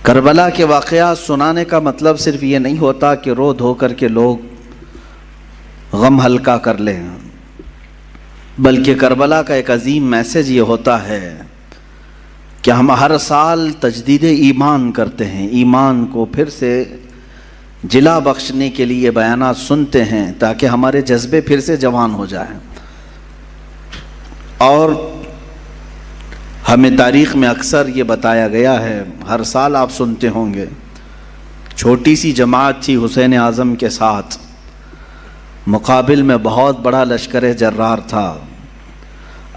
کربلا کے واقعات سنانے کا مطلب صرف یہ نہیں ہوتا کہ رو دھو کر کے لوگ غم ہلکا کر لیں، بلکہ کربلا کا ایک عظیم میسج یہ ہوتا ہے کہ ہم ہر سال تجدید ایمان کرتے ہیں، ایمان کو پھر سے جلا بخشنے کے لیے بیانات سنتے ہیں تاکہ ہمارے جذبے پھر سے جوان ہو جائیں۔ اور ہمیں تاریخ میں اکثر یہ بتایا گیا ہے، ہر سال آپ سنتے ہوں گے، چھوٹی سی جماعت تھی حسین اعظم کے ساتھ، مقابل میں بہت بڑا لشکر جرار تھا۔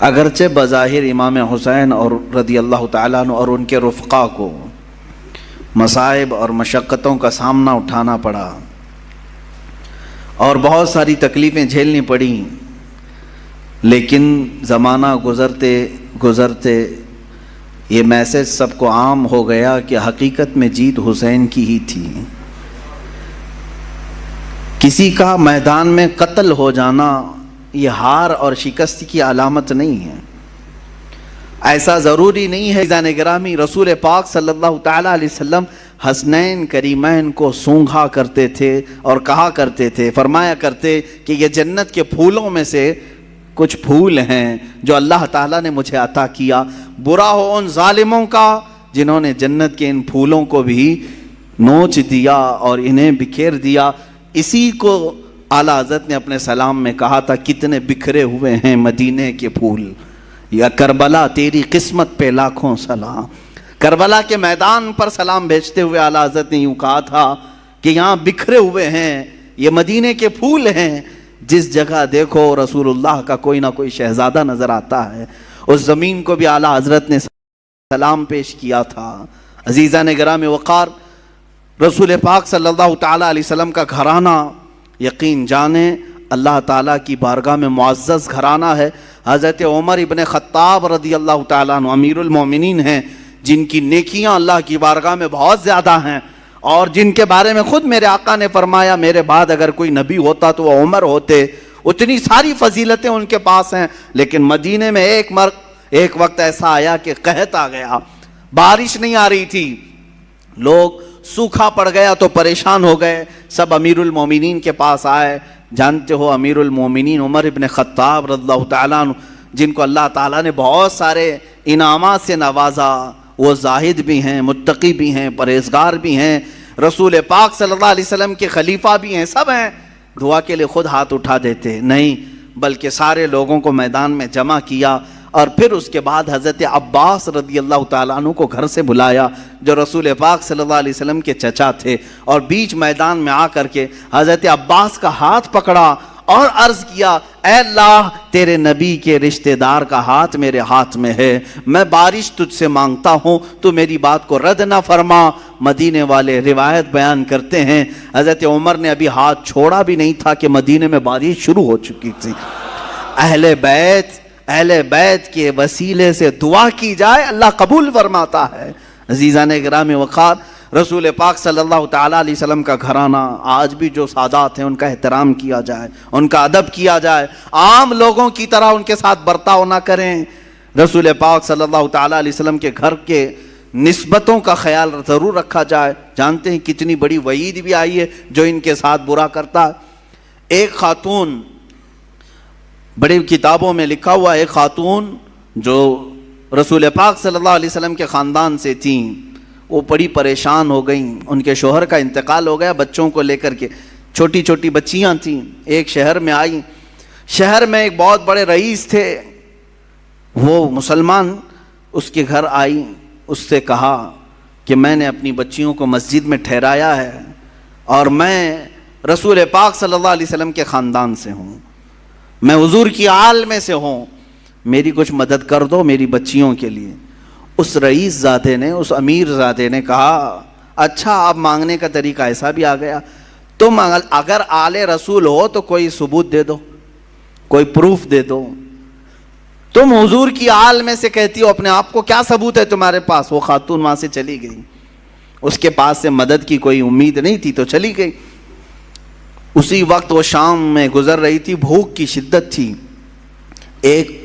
اگرچہ بظاہر امام حسین اور رضی اللہ تعالیٰ عنہ اور ان کے رفقا کو مصائب اور مشقتوں کا سامنا اٹھانا پڑا اور بہت ساری تکلیفیں جھیلنی پڑیں، لیکن زمانہ گزرتے گزرتے یہ میسج سب کو عام ہو گیا کہ حقیقت میں جیت حسین کی ہی تھی۔ کسی کا میدان میں قتل ہو جانا یہ ہار اور شکست کی علامت نہیں ہے، ایسا ضروری نہیں ہے۔ عزیزان گرامی، رسول پاک صلی اللہ تعالیٰ علیہ وسلم حسنین کریمین کو سونگھا کرتے تھے اور کہا کرتے تھے، فرمایا کرتے کہ یہ جنت کے پھولوں میں سے کچھ پھول ہیں جو اللہ تعالیٰ نے مجھے عطا کیا، برا ہو ان ظالموں کا جنہوں نے جنت کے ان پھولوں کو بھی نوچ دیا اور انہیں بکھیر دیا۔ اسی کو اعلیٰ حضرت نے اپنے سلام میں کہا تھا، کتنے بکھرے ہوئے ہیں مدینے کے پھول، یا کربلا تیری قسمت پہ لاکھوں سلام۔ کربلا کے میدان پر سلام بھیجتے ہوئے اعلیٰ حضرت نے یوں کہا تھا کہ یہاں بکھرے ہوئے ہیں، یہ مدینے کے پھول ہیں، جس جگہ دیکھو رسول اللہ کا کوئی نہ کوئی شہزادہ نظر آتا ہے۔ اس زمین کو بھی اعلیٰ حضرت نے سلام پیش کیا تھا۔ عزیزان گرامی وقار، رسول پاک صلی اللہ تعالیٰ علیہ وسلم کا گھرانہ یقین جانیں اللہ تعالیٰ کی بارگاہ میں معزز گھرانہ ہے۔ حضرت عمر ابن خطاب رضی اللہ تعالیٰ عنہ امیر المومنین ہیں، جن کی نیکیاں اللہ کی بارگاہ میں بہت زیادہ ہیں، اور جن کے بارے میں خود میرے آقا نے فرمایا میرے بعد اگر کوئی نبی ہوتا تو وہ عمر ہوتے، اتنی ساری فضیلتیں ان کے پاس ہیں۔ لیکن مدینے میں ایک وقت ایسا آیا کہ قحط آ گیا، بارش نہیں آ رہی تھی، لوگ سوکھا پڑ گیا تو پریشان ہو گئے، سب امیر المومنین کے پاس آئے۔ جانتے ہو امیر المومنین عمر ابن خطاب رضی اللہ تعالیٰ عنہ، جن کو اللہ تعالیٰ نے بہت سارے انعامات سے نوازا، وہ زاہد بھی ہیں، متقی بھی ہیں، پرہیزگار بھی ہیں، رسول پاک صلی اللہ علیہ وسلم کے خلیفہ بھی ہیں، سب ہیں۔ دعا کے لیے خود ہاتھ اٹھا دیتے نہیں، بلکہ سارے لوگوں کو میدان میں جمع کیا، اور پھر اس کے بعد حضرت عباس رضی اللہ تعالیٰ عنہ کو گھر سے بلایا، جو رسول پاک صلی اللہ علیہ وسلم کے چچا تھے، اور بیچ میدان میں آ کر کے حضرت عباس کا ہاتھ پکڑا اور عرض کیا، اے اللہ تیرے نبی کے رشتہ دار کا ہاتھ میرے ہاتھ میں ہے، میں بارش تجھ سے مانگتا ہوں، تو میری بات کو رد نہ فرما۔ مدینے والے روایت بیان کرتے ہیں حضرت عمر نے ابھی ہاتھ چھوڑا بھی نہیں تھا کہ مدینے میں بارش شروع ہو چکی تھی۔ اہل بیت کے وسیلے سے دعا کی جائے اللہ قبول فرماتا ہے۔ عزیزان گرامی وقار، رسول پاک صلی اللہ تعالیٰ علیہ وسلم کا گھرانہ آج بھی جو سادات ہیں ان کا احترام کیا جائے، ان کا ادب کیا جائے، عام لوگوں کی طرح ان کے ساتھ برتاؤ نہ کریں۔ رسول پاک صلی اللہ تعالیٰ علیہ وسلم کے گھر کے نسبتوں کا خیال ضرور رکھا جائے۔ جانتے ہیں کتنی بڑی وعید بھی آئی ہے جو ان کے ساتھ برا کرتا ہے۔ ایک خاتون، بڑی کتابوں میں لکھا ہوا، ایک خاتون جو رسول پاک صلی اللہ علیہ وسلم کے خاندان سے تھیں، وہ بڑی پریشان ہو گئیں، ان کے شوہر کا انتقال ہو گیا، بچوں کو لے کر کے، چھوٹی چھوٹی بچیاں تھیں، ایک شہر میں آئیں۔ شہر میں ایک بہت بڑے رئیس تھے، وہ مسلمان، اس کے گھر آئیں، اس سے کہا کہ میں نے اپنی بچیوں کو مسجد میں ٹھہرایا ہے اور میں رسول پاک صلی اللہ علیہ وسلم کے خاندان سے ہوں، میں حضور کی آل میں سے ہوں، میری کچھ مدد کر دو میری بچیوں کے لیے۔ اس رئیس زادے نے، اس امیر زادے نے کہا، اچھا آپ مانگنے کا طریقہ ایسا بھی آ گیا، تم اگر آل رسول ہو تو کوئی ثبوت دے دو، کوئی پروف دے دو، تم حضور کی آل میں سے کہتی ہو، اپنے آپ کو کیا ثبوت ہے تمہارے پاس؟ وہ خاتون وہاں سے چلی گئی، اس کے پاس سے مدد کی کوئی امید نہیں تھی تو چلی گئی۔ اسی وقت وہ شام میں گزر رہی تھی، بھوک کی شدت تھی، ایک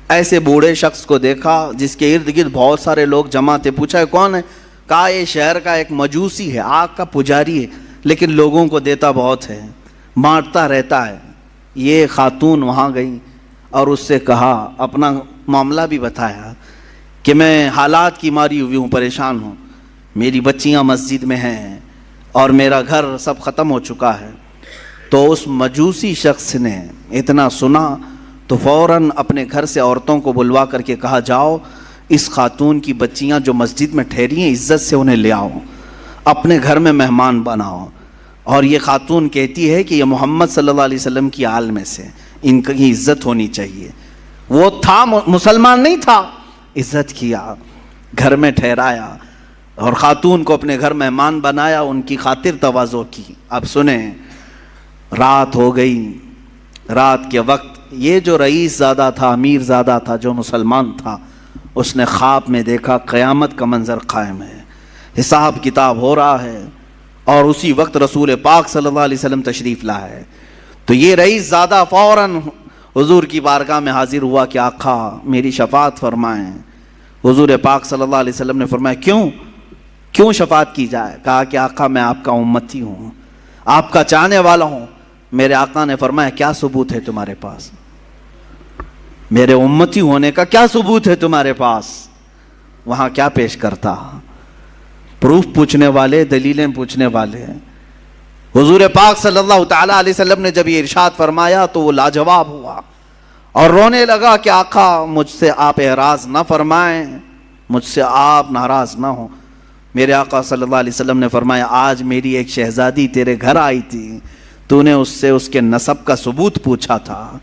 ایسے بوڑھے شخص کو دیکھا جس کے ارد گرد بہت سارے لوگ جمع تھے، پوچھا ہے کون ہے؟ کہا یہ شہر کا ایک مجوسی ہے، آگ کا پجاری ہے، لیکن لوگوں کو دیتا بہت ہے، بانٹتا رہتا ہے۔ یہ خاتون وہاں گئی اور اس سے کہا، اپنا معاملہ بھی بتایا کہ میں حالات کی ماری ہوئی ہوں، پریشان ہوں، میری بچیاں مسجد میں ہیں اور میرا گھر سب ختم ہو چکا ہے۔ تو اس مجوسی شخص نے اتنا سنا تو فوراً اپنے گھر سے عورتوں کو بلوا کر کے کہا، جاؤ اس خاتون کی بچیاں جو مسجد میں ٹھہری ہیں عزت سے انہیں لے آؤ، اپنے گھر میں مہمان بناؤ۔ اور یہ خاتون کہتی ہے کہ یہ محمد صلی اللہ علیہ وسلم کی آل میں سے، ان کی عزت ہونی چاہیے۔ وہ تھا مسلمان نہیں تھا، عزت کیا، گھر میں ٹھہرایا اور خاتون کو اپنے گھر مہمان بنایا، ان کی خاطر تواضع کی۔ اب سنیں، رات ہو گئی، رات کے وقت یہ جو رئیس زادہ تھا، امیر زادہ تھا، جو مسلمان تھا، اس نے خواب میں دیکھا قیامت کا منظر قائم ہے، حساب کتاب ہو رہا ہے، اور اسی وقت رسول پاک صلی اللہ علیہ وسلم تشریف لائے ہے۔ تو یہ رئیس زادہ فوراً حضور کی بارگاہ میں حاضر ہوا کہ آقا میری شفاعت فرمائیں۔ حضور پاک صلی اللہ علیہ وسلم نے فرمایا، کیوں شفاعت کی جائے؟ کہا کہ آقا میں آپ کا امتی ہوں، آپ کا چاہنے والا ہوں۔ میرے آقا نے فرمایا، کیا ثبوت ہے تمہارے پاس؟ میرے امتی ہونے کا کیا ثبوت ہے تمہارے پاس؟ وہاں کیا پیش کرتا؟ پروف پوچھنے والے، دلیلیں پوچھنے والے۔ حضور پاک صلی اللہ تعالیٰ علیہ وسلم نے جب یہ ارشاد فرمایا تو وہ لاجواب ہوا اور رونے لگا کہ آقا مجھ سے آپ اعراض نہ فرمائیں، مجھ سے آپ ناراض نہ ہوں۔ میرے آقا صلی اللہ علیہ وسلم نے فرمایا، آج میری ایک شہزادی تیرے گھر آئی تھی، تو نے اس سے اس کے نسب کا ثبوت پوچھا تھا،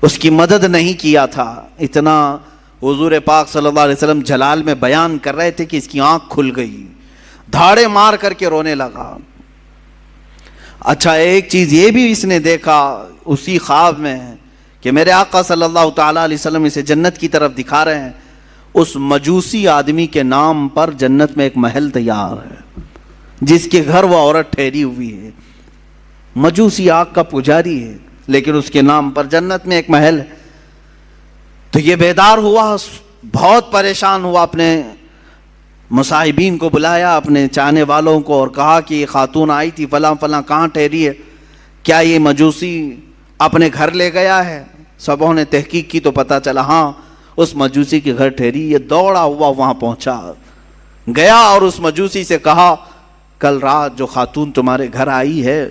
اس کی مدد نہیں کیا تھا۔ اتنا حضور پاک صلی اللہ علیہ وسلم جلال میں بیان کر رہے تھے کہ اس کی آنکھ کھل گئی، دھاڑے مار کر کے رونے لگا۔ اچھا، ایک چیز یہ بھی اس نے دیکھا اسی خواب میں کہ میرے آقا صلی اللہ تعالیٰ علیہ وسلم اسے جنت کی طرف دکھا رہے ہیں، اس مجوسی آدمی کے نام پر جنت میں ایک محل تیار ہے، جس کے گھر وہ عورت ٹھہری ہوئی ہے، مجوسی آگ کا پجاری ہے، لیکن اس کے نام پر جنت میں ایک محل ہے۔ تو یہ بیدار ہوا، بہت پریشان ہوا، اپنے مصاحبین کو بلایا، اپنے چاہنے والوں کو، اور کہا کہ یہ خاتون آئی تھی فلاں فلاں، کہاں ٹھہری ہے؟ کیا یہ مجوسی اپنے گھر لے گیا ہے؟ سبوں نے تحقیق کی تو پتہ چلا ہاں اس مجوسی کے گھر ٹھہری۔ یہ دوڑا ہوا وہاں پہنچا، گیا اور اس مجوسی سے کہا، کل رات جو خاتون تمہارے گھر آئی ہے،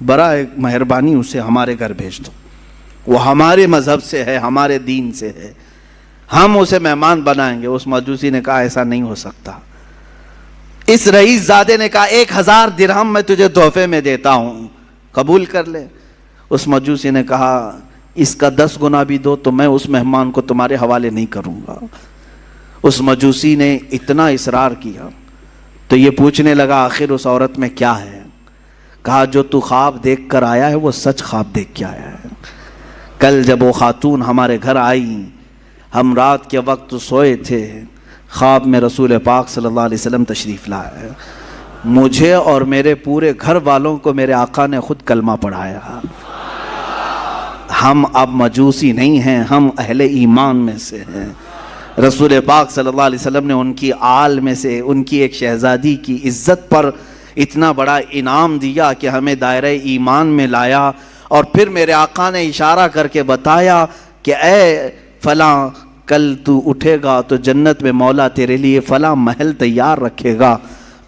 برائے مہربانی اسے ہمارے گھر بھیج دو، وہ ہمارے مذہب سے ہے، ہمارے دین سے ہے، ہم اسے مہمان بنائیں گے۔ اس مجوسی نے کہا ایسا نہیں ہو سکتا۔ اس رئیس زادے نے کہا 1000 درہم میں تجھے تحفے میں دیتا ہوں، قبول کر لے۔ اس مجوسی نے کہا اس کا 10 گنا بھی دو تو میں اس مہمان کو تمہارے حوالے نہیں کروں گا۔ اس مجوسی نے اتنا اصرار کیا تو یہ پوچھنے لگا آخر اس عورت میں کیا ہے؟ کہا جو تو خواب دیکھ کر آیا ہے وہ سچ خواب دیکھ کے آیا ہے۔ کل جب وہ خاتون ہمارے گھر آئی، ہم رات کے وقت سوئے تھے، خواب میں رسول پاک صلی اللہ علیہ وسلم تشریف لائے، مجھے اور میرے پورے گھر والوں کو میرے آقا نے خود کلمہ پڑھایا۔ ہم اب مجوسی نہیں ہیں، ہم اہل ایمان میں سے ہیں۔ رسول پاک صلی اللہ علیہ وسلم نے ان کی آل میں سے ان کی ایک شہزادی کی عزت پر اتنا بڑا انعام دیا کہ ہمیں دائرہ ایمان میں لایا، اور پھر میرے آقا نے اشارہ کر کے بتایا کہ اے فلاں، کل تو اٹھے گا تو جنت میں مولا تیرے لیے فلاں محل تیار رکھے گا۔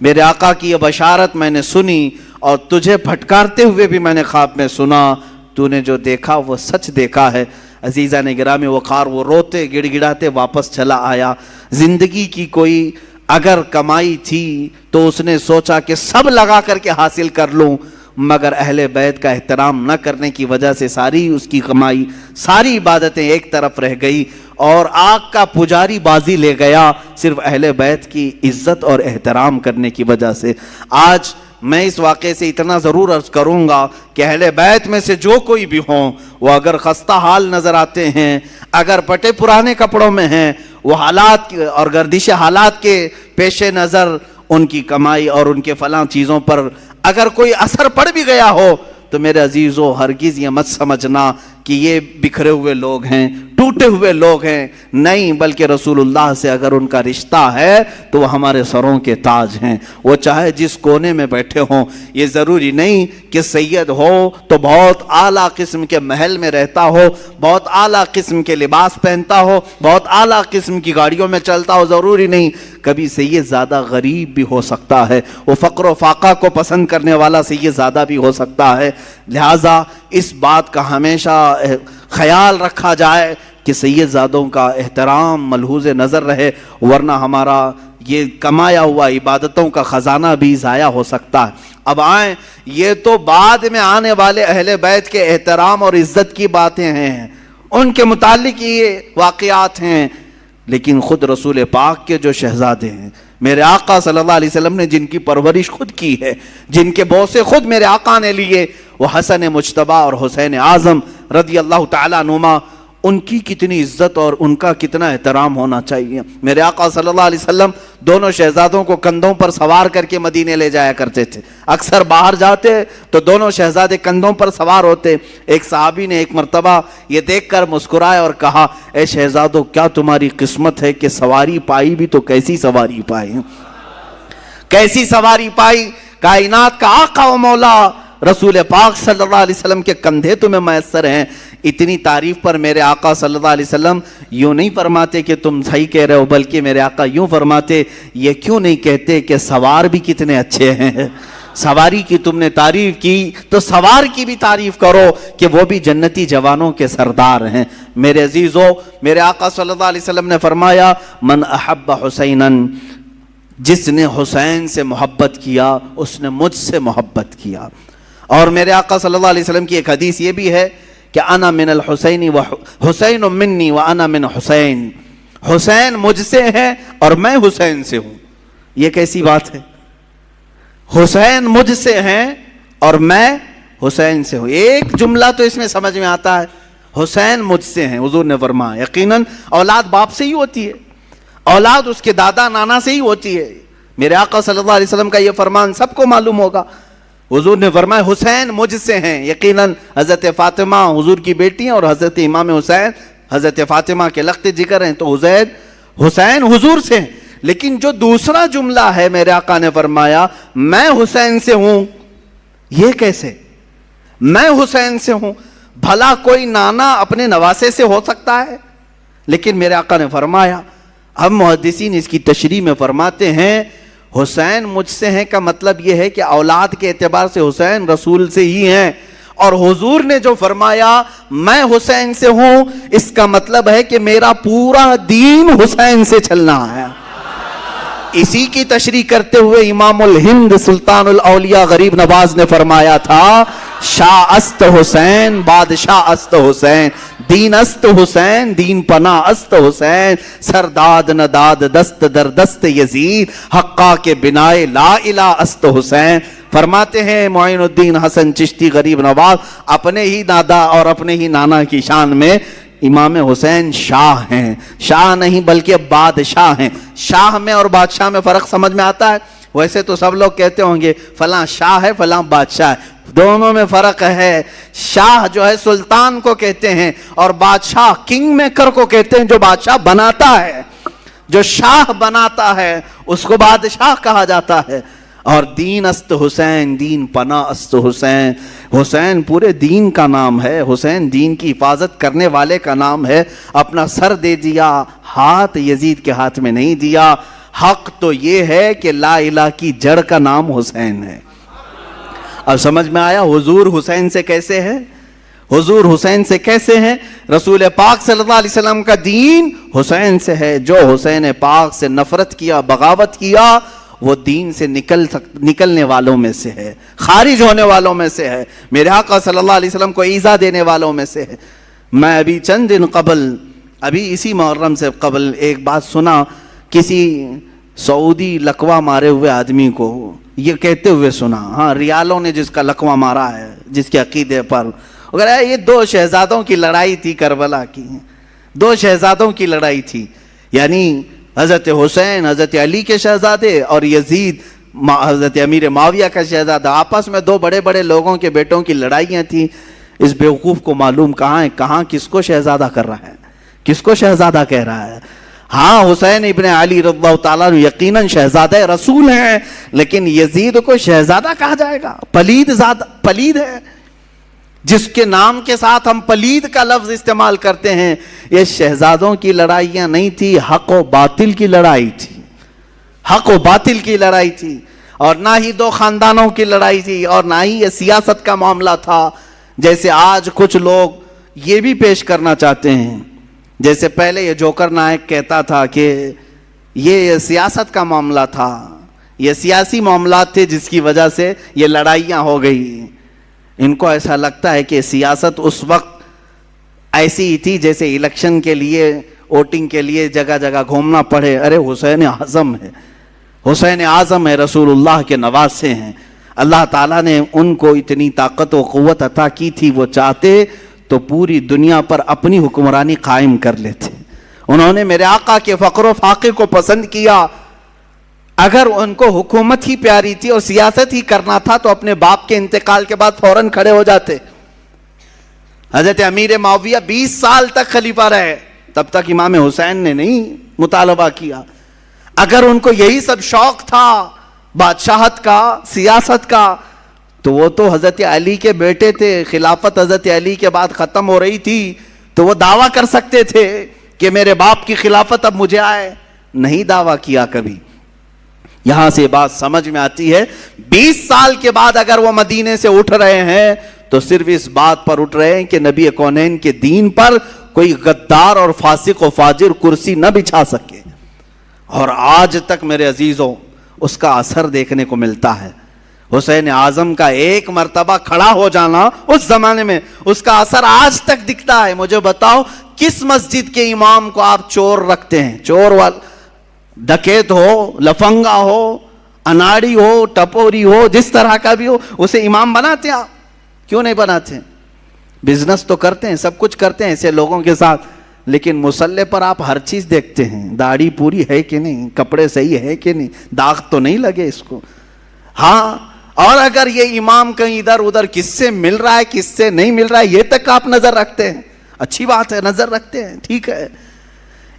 میرے آقا کی یہ بشارت میں نے سنی، اور تجھے پھٹکارتے ہوئے بھی میں نے خواب میں سنا، تو نے جو دیکھا وہ سچ دیکھا ہے۔ عزیزان گرامی وقار، وہ روتے گڑ گڑاتے واپس چلا آیا۔ زندگی کی کوئی اگر کمائی تھی تو اس نے سوچا کہ سب لگا کر کے حاصل کر لوں، مگر اہل بیت کا احترام نہ کرنے کی وجہ سے ساری اس کی کمائی، ساری عبادتیں ایک طرف رہ گئی، اور آگ کا پجاری بازی لے گیا صرف اہل بیت کی عزت اور احترام کرنے کی وجہ سے۔ آج میں اس واقعے سے اتنا ضرور عرض کروں گا کہ اہل بیت میں سے جو کوئی بھی ہوں، وہ اگر خستہ حال نظر آتے ہیں، اگر پٹے پرانے کپڑوں میں ہیں، وہ حالات اور گردش حالات کے پیش نظر ان کی کمائی اور ان کے فلاں چیزوں پر اگر کوئی اثر پڑ بھی گیا ہو، تو میرے عزیزو ہرگز یہ مت سمجھنا کہ یہ بکھرے ہوئے لوگ ہیں، ٹوٹے ہوئے لوگ ہیں، نہیں، بلکہ رسول اللہ سے اگر ان کا رشتہ ہے تو وہ ہمارے سروں کے تاج ہیں، وہ چاہے جس کونے میں بیٹھے ہوں۔ یہ ضروری نہیں کہ سید ہو تو بہت اعلیٰ قسم کے محل میں رہتا ہو، بہت اعلیٰ قسم کے لباس پہنتا ہو، بہت اعلیٰ قسم کی گاڑیوں میں چلتا ہو، ضروری نہیں، کبھی سید زیادہ غریب بھی ہو سکتا ہے، وہ فقر و فاقہ کو پسند کرنے والا سید زیادہ بھی ہو سکتا ہے۔ لہٰذا اس بات کا ہمیشہ خیال رکھا جائے کہ سید زادوں کا احترام ملحوظ نظر رہے، ورنہ ہمارا یہ کمایا ہوا عبادتوں کا خزانہ بھی ضائع ہو سکتا ہے۔ اب آئیں، یہ تو بعد میں آنے والے اہل بیت کے احترام اور عزت کی باتیں ہیں، ان کے متعلق یہ واقعات ہیں، لیکن خود رسول پاک کے جو شہزادے ہیں، میرے آقا صلی اللہ علیہ وسلم نے جن کی پرورش خود کی ہے، جن کے بوسے خود میرے آقا نے لیے، وہ حسن مجتبی اور حسین اعظم رضی اللہ تعالیٰ عنہما، ان کی کتنی عزت اور ان کا کتنا احترام ہونا چاہیے۔ میرے آقا صلی اللہ علیہ وسلم دونوں شہزادوں کو کندھوں پر سوار کر کے مدینے لے جایا کرتے تھے، اکثر باہر جاتے تو دونوں شہزادے کندھوں پر سوار ہوتے۔ ایک صحابی نے ایک مرتبہ یہ دیکھ کر مسکرائے اور کہا، اے شہزادوں، کیا تمہاری قسمت ہے کہ سواری پائی بھی تو کیسی سواری پائی، کیسی سواری پائی، کائنات کا آقا و مولا رسول پاک صلی اللہ علیہ وسلم کے کندھے تمہیں میسر ہیں۔ اتنی تعریف پر میرے آقا صلی اللہ علیہ وسلم یوں نہیں فرماتے کہ تم صحیح کہہ رہے ہو، بلکہ میرے آقا یوں فرماتے، یہ کیوں نہیں کہتے کہ سوار بھی کتنے اچھے ہیں، سواری کی تم نے تعریف کی تو سوار کی بھی تعریف کرو کہ وہ بھی جنتی جوانوں کے سردار ہیں۔ میرے عزیزو، میرے آقا صلی اللہ علیہ وسلم نے فرمایا، من احب حسینا، جس نے حسین سے محبت کیا اس نے مجھ سے محبت کیا۔ اور میرے آقا صلی اللہ علیہ وسلم کی ایک حدیث یہ بھی ہے کہ انا من الحسین و حسین منی و انا من حسین، حسین مجھ سے ہے اور میں حسین سے ہوں۔ یہ کیسی بات ہے؟ حسین مجھ سے ہیں اور میں حسین سے ہوں۔ ایک جملہ تو اس میں سمجھ میں آتا ہے، حسین مجھ سے ہیں، حضور نے فرمایا۔ یقیناً اولاد باپ سے ہی ہوتی ہے، اولاد اس کے دادا نانا سے ہی ہوتی ہے۔ میرے آقا صلی اللہ علیہ وسلم کا یہ فرمان سب کو معلوم ہوگا۔ حضور نے فرمایا حسین مجھ سے ہیں، یقیناً حضرت فاطمہ حضور کی بیٹی ہیں اور حضرت امام حسین حضرت فاطمہ کے لخت جگر ہیں، تو حسین حضور سے ہیں۔ لیکن جو دوسرا جملہ ہے، میرے آقا نے فرمایا میں حسین سے ہوں، یہ کیسے؟ میں حسین سے ہوں، بھلا کوئی نانا اپنے نواسے سے ہو سکتا ہے؟ لیکن میرے آقا نے فرمایا، ہم محدثین اس کی تشریح میں فرماتے ہیں حسین مجھ سے ہیں کا مطلب یہ ہے کہ اولاد کے اعتبار سے حسین رسول سے ہی ہیں، اور حضور نے جو فرمایا میں حسین سے ہوں، اس کا مطلب ہے کہ میرا پورا دین حسین سے چلنا ہے۔ اسی کی تشریح کرتے ہوئے امام الہند سلطان الاولیاء غریب نواز نے فرمایا تھا، شاہ است حسین بادشاہ است حسین، دین است حسین دین پناہ است حسین، سرداد نداد دست در دست یزید، حقا کے بنائے لا الہ است حسین۔ فرماتے ہیں معین الدین حسن چشتی غریب نواز اپنے ہی دادا اور اپنے ہی نانا کی شان میں امام حسین شاہ ہیں، شاہ نہیں بلکہ بادشاہ ہیں۔ شاہ میں اور بادشاہ میں فرق سمجھ میں آتا ہے؟ ویسے تو سب لوگ کہتے ہوں گے فلاں شاہ ہے فلاں بادشاہ ہے، دونوں میں فرق ہے۔ شاہ جو ہے سلطان کو کہتے ہیں، اور بادشاہ کنگ میکر کو کہتے ہیں، جو بادشاہ بناتا ہے، جو شاہ بناتا ہے اس کو بادشاہ کہا جاتا ہے۔ اور دین است حسین دین پناہ است حسین، حسین پورے دین کا نام ہے، حسین دین کی حفاظت کرنے والے کا نام ہے۔ اپنا سر دے دیا، ہاتھ یزید کے ہاتھ میں نہیں دیا۔ حق تو یہ ہے کہ لا الہ کی جڑ کا نام حسین ہے۔ اب سمجھ میں آیا حضور حسین سے کیسے ہے؟ حضور حسین سے کیسے ہیں؟ رسول پاک صلی اللہ علیہ وسلم کا دین حسین سے ہے۔ جو حسین پاک سے نفرت کیا، بغاوت کیا، وہ دین سے نکلنے والوں میں سے ہے، خارج ہونے والوں میں سے ہے، میرے آقا صلی اللہ علیہ وسلم کو ایذا دینے والوں میں سے ہے۔ میں ابھی چند دن قبل، ابھی اسی محرم سے قبل ایک بات سنا، کسی سعودی لقوہ مارے ہوئے آدمی کو یہ کہتے ہوئے سنا، ہاں ریالوں نے جس کا لقوہ مارا ہے جس کے عقیدے پر، اگر یہ دو شہزادوں کی لڑائی تھی کربلا کی، دو شہزادوں کی لڑائی تھی، یعنی حضرت حسین حضرت علی کے شہزادے اور یزید حضرت امیر معاویہ کا شہزادہ، آپس میں دو بڑے بڑے لوگوں کے بیٹوں کی لڑائیاں تھیں۔ اس بیوقوف کو معلوم کہاں ہے کہاں کس کو شہزادہ کر رہا ہے، کس کو شہزادہ کہہ رہا ہے؟ ہاں حسین ابن علی رضی اللہ تعالیٰ یقیناً شہزادہ رسول ہیں، لیکن یزید کو شہزادہ کہا جائے گا؟ پلید ہے، جس کے نام کے ساتھ ہم پلید کا لفظ استعمال کرتے ہیں۔ یہ شہزادوں کی لڑائیاں نہیں تھی، حق و باطل کی لڑائی تھی، حق و باطل کی لڑائی تھی، اور نہ ہی دو خاندانوں کی لڑائی تھی، اور نہ ہی یہ سیاست کا معاملہ تھا جیسے آج کچھ لوگ یہ بھی پیش کرنا چاہتے ہیں۔ جیسے پہلے یہ جوکر نائک کہتا تھا کہ یہ سیاست کا معاملہ تھا، یہ سیاسی معاملات تھے جس کی وجہ سے یہ لڑائیاں ہو گئی۔ ان کو ایسا لگتا ہے کہ سیاست اس وقت ایسی ہی تھی جیسے الیکشن کے لیے، ووٹنگ کے لیے جگہ جگہ گھومنا پڑے۔ ارے حسین اعظم ہے، حسین اعظم ہے، رسول اللہ کے نواسے ہیں۔ اللہ تعالیٰ نے ان کو اتنی طاقت و قوت عطا کی تھی، وہ چاہتے تو پوری دنیا پر اپنی حکمرانی قائم کر لیتے۔ انہوں نے میرے آقا کے فقر و فاقے کو پسند کیا۔ اگر ان کو حکومت ہی پیاری تھی اور سیاست ہی کرنا تھا تو اپنے باپ کے انتقال کے بعد فوراً کھڑے ہو جاتے۔ حضرت امیر معاویہ 20 سال تک خلیفہ رہے، تب تک امام حسین نے نہیں مطالبہ کیا۔ اگر ان کو یہی سب شوق تھا بادشاہت کا، سیاست کا، تو وہ تو حضرت علی کے بیٹے تھے، خلافت حضرت علی کے بعد ختم ہو رہی تھی، تو وہ دعویٰ کر سکتے تھے کہ میرے باپ کی خلافت اب مجھے آئے۔ نہیں دعویٰ کیا کبھی۔ یہاں سے بات سمجھ میں آتی ہے، 20 سال کے بعد اگر وہ مدینے سے اٹھ رہے ہیں تو صرف اس بات پر اٹھ رہے ہیں کہ نبی کونین کے دین پر کوئی غدار اور فاسق و فاجر کرسی نہ بچھا سکے۔ اور آج تک میرے عزیزوں اس کا اثر دیکھنے کو ملتا ہے۔ حسین اعظم کا ایک مرتبہ کھڑا ہو جانا اس زمانے میں، اس کا اثر آج تک دکھتا ہے۔ مجھے بتاؤ کس مسجد کے امام کو آپ چور رکھتے ہیں؟ چور ڈکیت ہو، لفنگا ہو، اناڑی ہو، ٹپوری ہو، جس طرح کا بھی ہو، اسے امام بناتے ہیں آپ؟ کیوں نہیں بناتے؟ بزنس تو کرتے ہیں، سب کچھ کرتے ہیں ایسے لوگوں کے ساتھ، لیکن مصلے پر آپ ہر چیز دیکھتے ہیں، داڑھی پوری ہے کہ نہیں، کپڑے صحیح ہے کہ نہیں، داغ تو نہیں لگے اس کو۔ ہاں، اور اگر یہ امام کہیں ادھر ادھر کس سے مل رہا ہے کس سے نہیں مل رہا ہے یہ تک آپ نظر رکھتے ہیں، اچھی بات ہے، نظر رکھتے ہیں، ٹھیک ہے،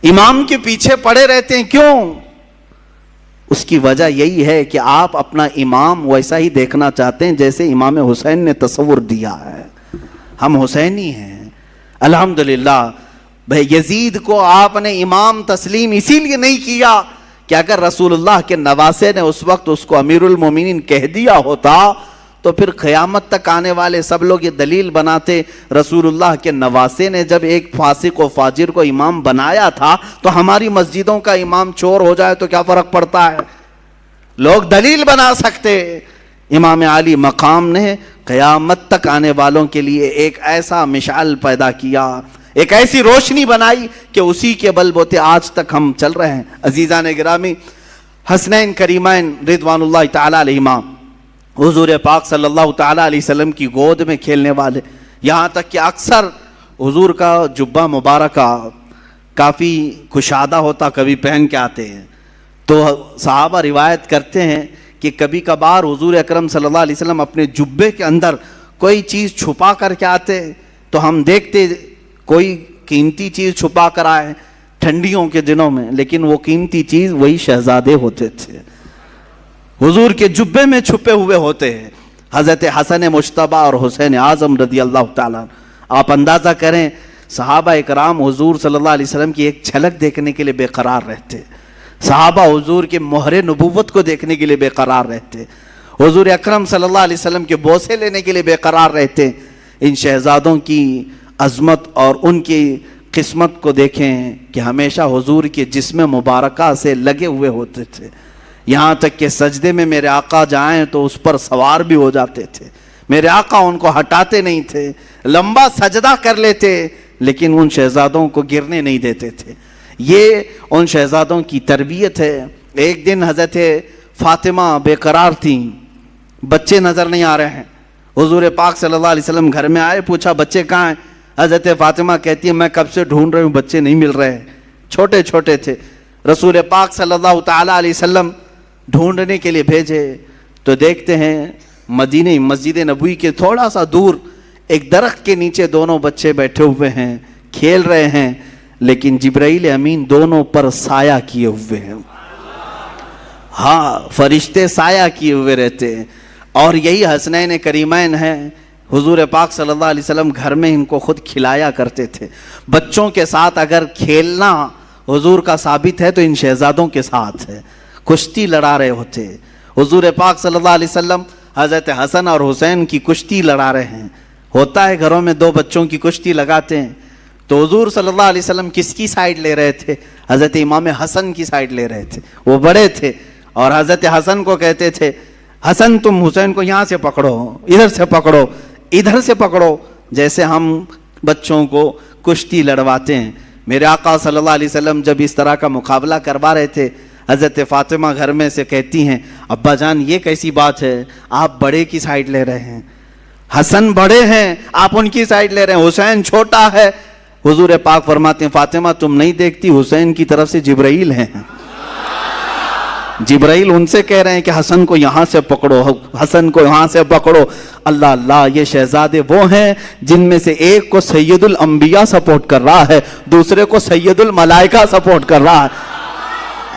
امام کے پیچھے پڑے رہتے ہیں، کیوں؟ اس کی وجہ یہی ہے کہ آپ اپنا امام ویسا ہی دیکھنا چاہتے ہیں جیسے امام حسین نے تصور دیا ہے۔ ہم حسینی ہیں الحمدللہ۔ بھائی یزید کو آپ نے امام تسلیم اسی لیے نہیں کیا کہ اگر رسول اللہ کے نواسے نے اس وقت اس کو امیر المومنین کہہ دیا ہوتا تو پھر قیامت تک آنے والے سب لوگ یہ دلیل بناتے، رسول اللہ کے نواسے نے جب ایک فاسق و فاجر کو امام بنایا تھا تو ہماری مسجدوں کا امام چور ہو جائے تو کیا فرق پڑتا ہے؟ لوگ دلیل بنا سکتے۔ امام علی مقام نے قیامت تک آنے والوں کے لیے ایک ایسا مشعل پیدا کیا، ایک ایسی روشنی بنائی کہ اسی کے بل بوتے آج تک ہم چل رہے ہیں۔ عزیزان گرامی، حسنین کریمین رضوان اللہ تعالی علیہما، حضور پاک صلی اللہ تعالی علیہ وسلم کی گود میں کھیلنے والے، یہاں تک کہ اکثر حضور کا جبہ مبارکہ کافی کشادہ ہوتا، کبھی پہن کے آتے ہیں، تو صحابہ روایت کرتے ہیں کہ کبھی کبھار حضور اکرم صلی اللہ علیہ وسلم اپنے جبے کے اندر کوئی چیز چھپا کر کے آتے تو ہم دیکھتے کوئی قیمتی چیز چھپا کر آئے ٹھنڈیوں کے دنوں میں، لیکن وہ قیمتی چیز وہی شہزادے ہوتے تھے، حضور کے جبے میں چھپے ہوئے ہوتے ہیں، حضرت حسن مجتبی اور حسین اعظم رضی اللہ تعالیٰ۔ آپ اندازہ کریں صحابہ اکرام حضور صلی اللہ علیہ وسلم کی ایک جھلک دیکھنے کے لیے بے قرار رہتے، صحابہ حضور کے مہر نبوت کو دیکھنے کے لیے بے قرار رہتے، حضور اکرم صلی اللہ علیہ وسلم کے بوسے لینے کے لیے بے قرار رہتے۔ ان شہزادوں کی عظمت اور ان کی قسمت کو دیکھیں کہ ہمیشہ حضور کے جسم مبارکہ سے لگے ہوئے ہوتے تھے، یہاں تک کہ سجدے میں میرے آقا جائیں تو اس پر سوار بھی ہو جاتے تھے، میرے آقا ان کو ہٹاتے نہیں تھے، لمبا سجدہ کر لیتے لیکن ان شہزادوں کو گرنے نہیں دیتے تھے۔ یہ ان شہزادوں کی تربیت ہے۔ ایک دن حضرت فاطمہ بے قرار تھیں، بچے نظر نہیں آ رہے ہیں، حضور پاک صلی اللہ علیہ وسلم گھر میں آئے، پوچھا بچے کہاں ہیں؟ حضرت فاطمہ کہتی ہے میں کب سے ڈھونڈ رہی ہوں، بچے نہیں مل رہے، چھوٹے چھوٹے تھے۔ رسول پاک صلی اللہ تعالیٰ علیہ وسلم ڈھونڈنے کے لیے بھیجے تو دیکھتے ہیں مدینے مسجد نبوی کے تھوڑا سا دور ایک درخت کے نیچے دونوں بچے بیٹھے ہوئے ہیں، کھیل رہے ہیں۔ لیکن جبرائیل امین دونوں پر سایہ کیے ہوئے ہیں. ہاں فرشتے سایہ کیے ہوئے رہتے ہیں. اور یہی حسنین کریمین ہیں. حضور پاک صلی اللہ علیہ وسلم گھر میں ان کو خود کھلایا کرتے تھے. بچوں کے ساتھ اگر کھیلنا حضور کا ثابت ہے تو ان شہزادوں کے ساتھ ہے. کشتی لڑا رہے ہوتے حضور پاک صلی اللہ علیہ وسلم حضرت حسن اور حسین کی کشتی لڑا رہے ہیں. ہوتا ہے گھروں میں دو بچوں کی کشتی لگاتے ہیں. تو حضور صلی اللہ علیہ وسلم کس کی سائیڈ لے رہے تھے؟ حضرت امام حسن کی سائیڈ لے رہے تھے. وہ بڑے تھے اور حضرت حسن کو کہتے تھے حسن تم حسین کو یہاں سے پکڑو, ادھر سے پکڑو, ادھر سے پکڑو, جیسے ہم بچوں کو کشتی لڑواتے ہیں. میرے آقا صلی اللہ علیہ وسلم جب اس طرح کا مقابلہ کروا رہے تھے, حضرت فاطمہ گھر میں سے کہتی ہیں ابا جان یہ کیسی بات ہے, آپ بڑے کی سائیڈ لے رہے ہیں, حسن بڑے ہیں آپ ان کی سائیڈ لے رہے ہیں, حسین چھوٹا ہے. حضور پاک فرماتے ہیں فاطمہ تم نہیں دیکھتی حسین کی طرف سے جبرائیل ہیں, جبرائیل ان سے کہہ رہے ہیں کہ حسن کو یہاں سے پکڑو, حسن کو یہاں سے پکڑو. اللہ اللہ, یہ شہزادے وہ ہیں جن میں سے ایک کو سید الانبیاء سپورٹ کر رہا ہے, دوسرے کو سید الملائکہ سپورٹ کر رہا ہے.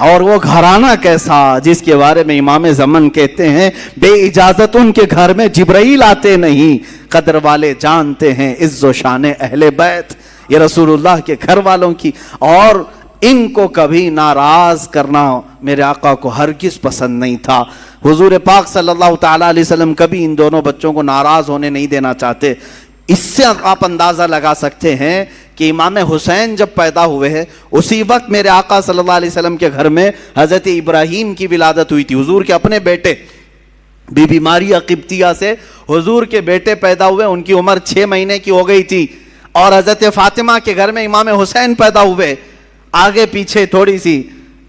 اور وہ گھرانہ کیسا جس کے بارے میں امام زمن کہتے ہیں بے اجازت ان کے گھر میں جبرائیل آتے نہیں, قدر والے جانتے ہیں عز و شان اہل بیت. یہ رسول اللہ کے گھر والوں کی, اور ان کو کبھی ناراض کرنا میرے آقا کو ہرگز پسند نہیں تھا. حضور پاک صلی اللہ تعالیٰ علیہ وسلم کبھی ان دونوں بچوں کو ناراض ہونے نہیں دینا چاہتے. اس سے آپ اندازہ لگا سکتے ہیں کہ امام حسین جب پیدا ہوئے ہیں اسی وقت میرے آقا صلی اللہ علیہ وسلم کے گھر میں حضرت ابراہیم کی ولادت ہوئی تھی. حضور کے اپنے بیٹے بی بی ماریہ قبطیہ سے حضور کے بیٹے پیدا ہوئے, ان کی عمر 6 مہینے کی ہو گئی تھی. اور حضرت فاطمہ کے گھر میں امام حسین پیدا ہوئے. آگے پیچھے تھوڑی سی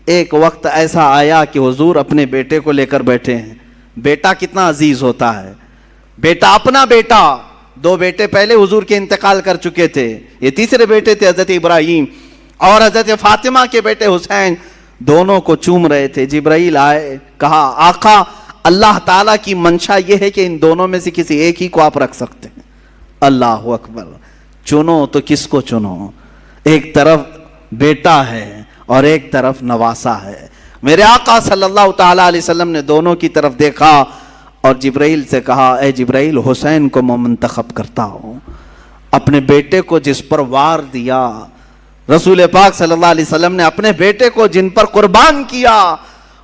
ایک وقت ایسا آیا کہ حضور اپنے بیٹے کو لے کر بیٹھے ہیں. بیٹا کتنا عزیز ہوتا ہے, بیٹا اپنا بیٹا. 2 بیٹے پہلے حضور کے انتقال کر چکے تھے, یہ تیسرے بیٹے تھے حضرت ابراہیم, اور حضرت فاطمہ کے بیٹے حسین دونوں کو چوم رہے تھے. جبرائیل آئے, کہا آقا اللہ تعالیٰ کی منشا یہ ہے کہ ان دونوں میں سے کسی ایک ہی کو آپ رکھ سکتے ہیں. اللہ اکبر, چنو تو کس کو چنو, ایک طرف بیٹا ہے اور ایک طرف نواسا ہے. میرے آقا صلی اللہ تعالیٰ علیہ وسلم نے دونوں کی طرف دیکھا اور جبرائیل سے کہا اے جبرائیل حسین کو میں منتخب کرتا ہوں. اپنے بیٹے کو جس پر وار دیا, رسول پاک صلی اللہ علیہ وسلم نے اپنے بیٹے کو جن پر قربان کیا,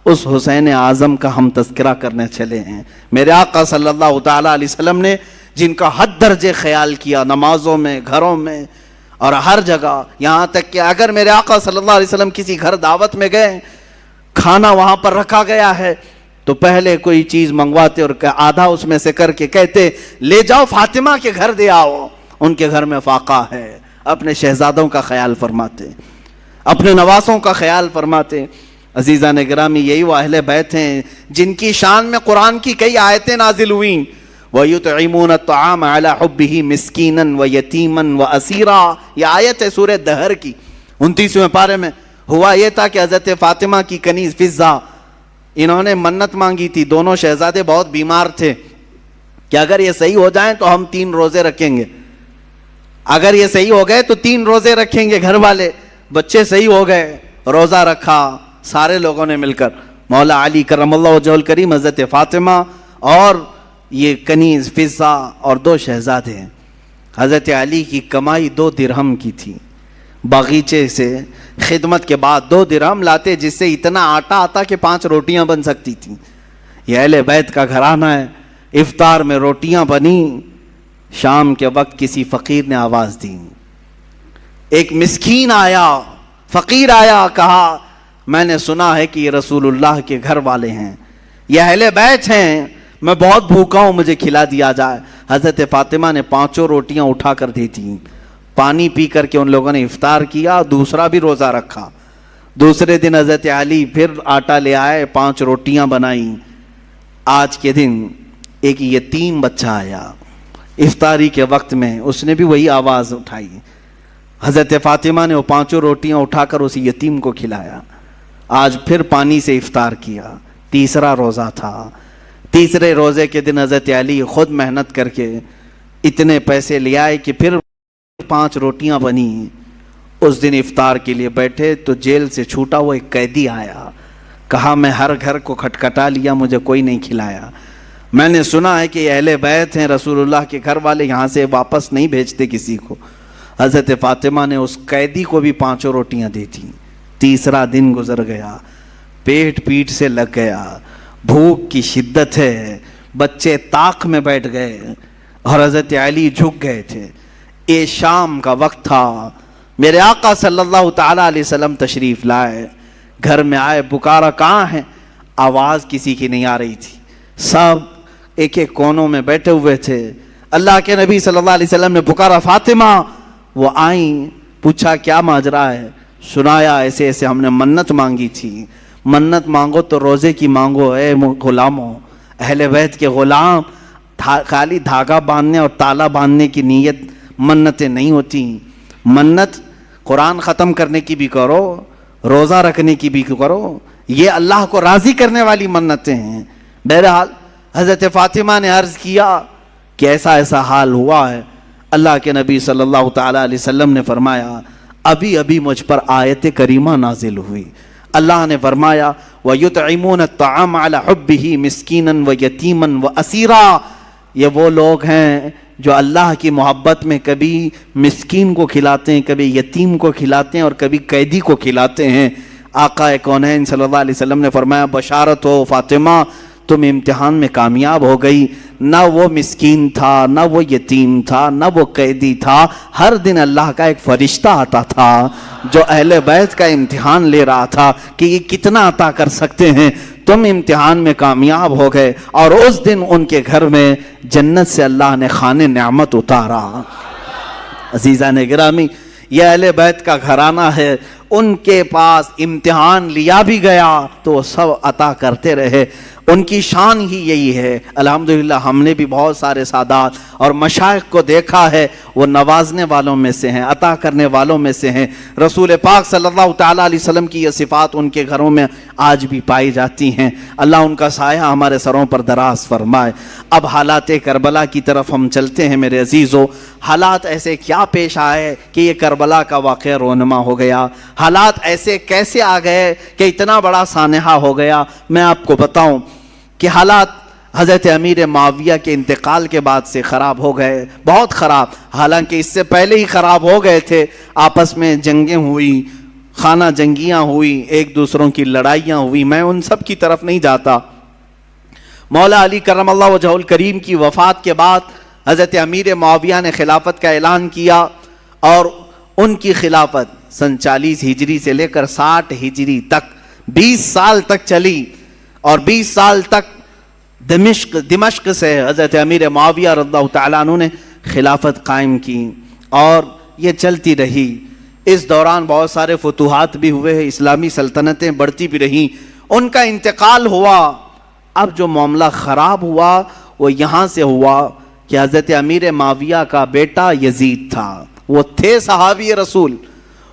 اس حسین اعظم کا ہم تذکرہ کرنے چلے ہیں. میرے آقا صلی اللہ تعالیٰ علیہ وسلم نے جن کا حد درجے خیال کیا نمازوں میں, گھروں میں اور ہر جگہ, یہاں تک کہ اگر میرے آقا صلی اللہ علیہ وسلم کسی گھر دعوت میں گئے, کھانا وہاں پر رکھا گیا ہے تو پہلے کوئی چیز منگواتے اور آدھا اس میں سے کر کے کہتے لے جاؤ فاطمہ کے گھر دے آؤ, ان کے گھر میں فاقہ ہے. اپنے شہزادوں کا خیال فرماتے, اپنے نواسوں کا خیال فرماتے. عزیزان گرامی, یہی وہ اہل بیت ہیں جن کی شان میں قرآن کی کئی آیتیں نازل ہوئیں. وَيُطْعِمُونَ الطَّعَامَ عَلَى حُبِّهِ مِسْكِينًا وَيَتِيمًا وَأَسِيرًا. یہ آیت ہے سورہ دہر کی 29ویں پارے میں. ہوا یہ تھا کہ حضرت فاطمہ کی کنیز فضہ, انہوں نے منت مانگی تھی. دونوں شہزادے بہت بیمار تھے کہ اگر یہ صحیح ہو جائیں تو ہم 3 روزے رکھیں گے, اگر یہ صحیح ہو گئے تو 3 روزے رکھیں گے. گھر والے بچے صحیح ہو گئے, روزہ رکھا سارے لوگوں نے مل کر. مولا علی کرم اللہ وجہہ الکریم, حضرت فاطمہ اور یہ کنیز فضہ اور 2 شہزادے ہیں. حضرت علی کی کمائی 2 درہم کی تھی. باغیچے سے خدمت کے بعد 2 درہم لاتے جس سے اتنا آٹا آتا کہ 5 روٹیاں بن سکتی تھیں. یہ اہل بیت کا گھرانہ ہے. افطار میں روٹیاں بنی. شام کے وقت کسی فقیر نے آواز دی, ایک مسکین آیا, فقیر آیا, کہا میں نے سنا ہے کہ یہ رسول اللہ کے گھر والے ہیں, یہ اہل بیت ہیں, میں بہت بھوکا ہوں, مجھے کھلا دیا جائے. حضرت فاطمہ نے 5 روٹیاں اٹھا کر دی تھیں. پانی پی کر کے ان لوگوں نے افطار کیا, دوسرا بھی روزہ رکھا. دوسرے دن حضرت علی پھر آٹا لے آئے, 5 روٹیاں بنائیں. آج کے دن ایک یتیم بچہ آیا افطاری کے وقت میں, اس نے بھی وہی آواز اٹھائی. حضرت فاطمہ نے وہ 5 روٹیاں اٹھا کر اس یتیم کو کھلایا. آج پھر پانی سے افطار کیا. تیسرا روزہ تھا. تیسرے روزے کے دن حضرت علی خود محنت کر کے اتنے پیسے لے آئے کہ پھر 5 روٹیاں بنی اس دن افطار کے لیے بیٹھے تو جیل سے چھوٹا ہوا ایک قیدی آیا، کہا میں ہر گھر کو کھٹکھٹا لیا، مجھے کوئی نہیں کھلایا، میں نے سنا ہے کہ یہ اہل بیت ہیں، رسول اللہ کے گھر والے یہاں سے واپس نہیں بھیجتے کسی کو۔ حضرت فاطمہ نے اس قیدی کو بھی 5 روٹیاں دی تھیں۔ تیسرا دن گزر گیا، پیٹ پیٹ سے لگ گیا، بھوک کی شدت ہے، بچے طاق میں بیٹھ گئے اور حضرت علی جھک گئے تھے۔ یہ شام کا وقت تھا، میرے آقا صلی اللہ تعالیٰ علیہ وسلم تشریف لائے، گھر میں آئے، پکارا کہاں ہیں؟ آواز کسی کی نہیں آ رہی تھی، سب ایک ایک کونوں میں بیٹھے ہوئے تھے۔ اللہ کے نبی صلی اللہ علیہ وسلم نے پکارا فاطمہ، وہ آئیں، پوچھا کیا ماجرا ہے؟ سنایا ایسے ایسے ہم نے منت مانگی تھی، منت مانگو تو روزے کی مانگو اے غلاموں، اہل بیت کے غلام، خالی دھاگا باندھنے اور تالا باندھنے کی نیت منتیں نہیں ہوتی، منت قرآن ختم کرنے کی بھی کرو، روزہ رکھنے کی بھی کرو، یہ اللہ کو راضی کرنے والی منتیں ہیں۔ بہرحال حضرت فاطمہ نے عرض کیا کہ ایسا ایسا حال ہوا ہے۔ اللہ کے نبی صلی اللہ تعالیٰ علیہ وسلم نے فرمایا ابھی ابھی مجھ پر آیت کریمہ نازل ہوئی، اللہ نے فرمایا وَيُطْعِمُونَ الطَّعَامَ عَلَى حُبِّهِ مِسْكِينًا وَيَتِيمًا وَأَسِيرًا، یہ وہ لوگ ہیں جو اللہ کی محبت میں کبھی مسکین کو کھلاتے ہیں، کبھی یتیم کو کھلاتے ہیں اور کبھی قیدی کو کھلاتے ہیں۔ آقا کونین صلی اللہ علیہ وسلم نے فرمایا بشارت ہو فاطمہ، تم امتحان میں کامیاب ہو گئی، نہ وہ مسکین تھا، نہ وہ یتیم تھا، نہ وہ قیدی تھا، ہر دن اللہ کا ایک فرشتہ آتا تھا جو اہل بیت کا امتحان لے رہا تھا کہ یہ کتنا عطا کر سکتے ہیں۔ تم امتحان میں کامیاب ہو گئے اور اس دن ان کے گھر میں جنت سے اللہ نے خوان نعمت اتارا۔ عزیزان گرامی، یہ اہل بیت کا گھرانہ ہے، ان کے پاس امتحان لیا بھی گیا تو وہ سب عطا کرتے رہے، ان کی شان ہی یہی ہے۔ الحمدللہ ہم نے بھی بہت سارے سادات اور مشائخ کو دیکھا ہے، وہ نوازنے والوں میں سے ہیں، عطا کرنے والوں میں سے ہیں۔ رسول پاک صلی اللہ تعالیٰ علیہ وسلم کی یہ صفات ان کے گھروں میں آج بھی پائی جاتی ہیں۔ اللہ ان کا سایہ ہمارے سروں پر دراز فرمائے۔ اب حالات کربلا کی طرف ہم چلتے ہیں میرے عزیزو۔ حالات ایسے کیا پیش آئے کہ یہ کربلا کا واقعہ رونما ہو گیا؟ حالات ایسے کیسے آ گئے کہ اتنا بڑا سانحہ ہو گیا؟ میں آپ کو بتاؤں کہ حالات حضرت امیر معاویہ کے انتقال کے بعد سے خراب ہو گئے، بہت خراب، حالانکہ اس سے پہلے ہی خراب ہو گئے تھے۔ آپس میں جنگیں ہوئی، خانہ جنگیاں ہوئی، ایک دوسروں کی لڑائیاں ہوئی، میں ان سب کی طرف نہیں جاتا۔ مولا علی کرم اللہ وجہہ الکریم کی وفات کے بعد حضرت امیر معاویہ نے خلافت کا اعلان کیا اور ان کی خلافت سن 40 ہجری سے لے کر 60 ہجری تک 20 سال تک چلی، اور 20 سال تک دمشق سے حضرت امیر معاویہ رضی اللہ تعالیٰ عنہ نے خلافت قائم کی اور یہ چلتی رہی۔ اس دوران بہت سارے فتوحات بھی ہوئے، اسلامی سلطنتیں بڑھتی بھی رہیں، ان کا انتقال ہوا۔ اب جو معاملہ خراب ہوا وہ یہاں سے ہوا کہ حضرت امیر معاویہ کا بیٹا یزید تھا، وہ تھے صحابی رسول،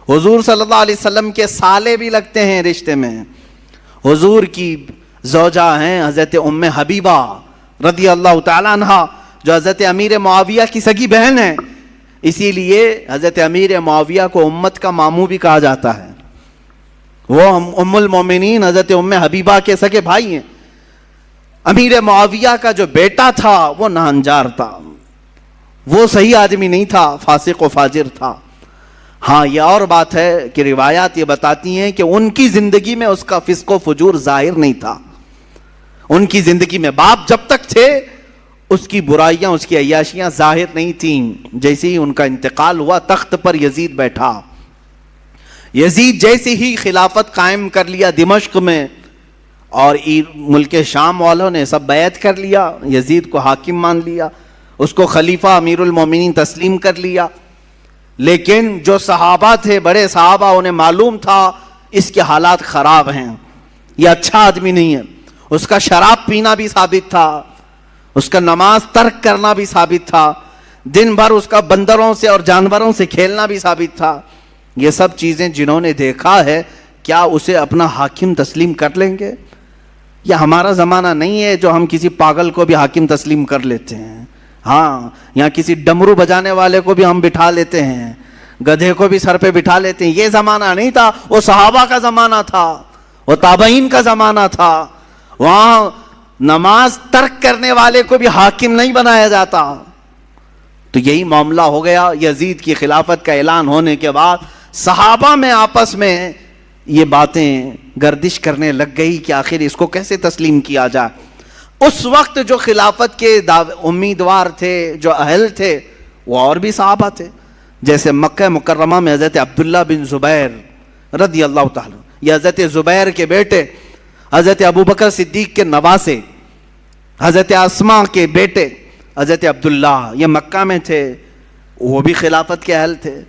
حضور صلی اللہ علیہ وسلم کے سالے بھی لگتے ہیں رشتے میں، حضور کی زوجہ ہیں حضرت ام حبیبہ رضی اللہ تعالیٰ عنہ، جو حضرت امیر معاویہ کی سگی بہن ہے، اسی لیے حضرت امیر معاویہ کو امت کا ماموں بھی کہا جاتا ہے۔ وہ ام المومنین حضرت ام حبیبہ کے سگے بھائی ہیں۔ امیر معاویہ کا جو بیٹا تھا وہ ناہنجار تھا، وہ صحیح آدمی نہیں تھا، فاسق و فاجر تھا۔ ہاں یہ اور بات ہے کہ روایات یہ بتاتی ہیں کہ ان کی زندگی میں اس کا فسق و فجور ظاہر نہیں تھا، ان کی زندگی میں باپ جب تک تھے اس کی برائیاں، اس کی عیاشیاں ظاہر نہیں تھیں۔ جیسے ہی ان کا انتقال ہوا تخت پر یزید بیٹھا، یزید جیسے ہی خلافت قائم کر لیا دمشق میں، اور ملک شام والوں نے سب بیعت کر لیا، یزید کو حاکم مان لیا، اس کو خلیفہ امیر المومنین تسلیم کر لیا۔ لیکن جو صحابہ تھے، بڑے صحابہ، انہیں معلوم تھا اس کے حالات خراب ہیں، یہ اچھا آدمی نہیں ہے۔ اس کا شراب پینا بھی ثابت تھا، اس کا نماز ترک کرنا بھی ثابت تھا، دن بھر اس کا بندروں سے اور جانوروں سے کھیلنا بھی ثابت تھا۔ یہ سب چیزیں جنہوں نے دیکھا ہے، کیا اسے اپنا حاکم تسلیم کر لیں گے؟ یہ ہمارا زمانہ نہیں ہے جو ہم کسی پاگل کو بھی حاکم تسلیم کر لیتے ہیں۔ ہاں، یہاں کسی ڈمرو بجانے والے کو بھی ہم بٹھا لیتے ہیں، گدھے کو بھی سر پہ بٹھا لیتے ہیں. یہ زمانہ نہیں تھا, وہ صحابہ کا زمانہ تھا, وہ تابعین کا زمانہ تھا. وہاں نماز ترک کرنے والے کو بھی حاکم نہیں بنایا جاتا. تو یہی معاملہ ہو گیا. یزید کی خلافت کا اعلان ہونے کے بعد صحابہ میں آپس میں یہ باتیں گردش کرنے لگ گئی کہ آخر اس کو کیسے تسلیم کیا جائے. اس وقت جو خلافت کے امیدوار تھے, جو اہل تھے, وہ اور بھی صحابہ تھے. جیسے مکہ مکرمہ میں حضرت عبداللہ بن زبیر رضی اللہ تعالیٰ, یہ حضرت زبیر کے بیٹے, حضرت ابوبکر صدیق کے نواسے, حضرت اسماء کے بیٹے حضرت عبداللہ, یہ مکہ میں تھے, وہ بھی خلافت کے اہل تھے.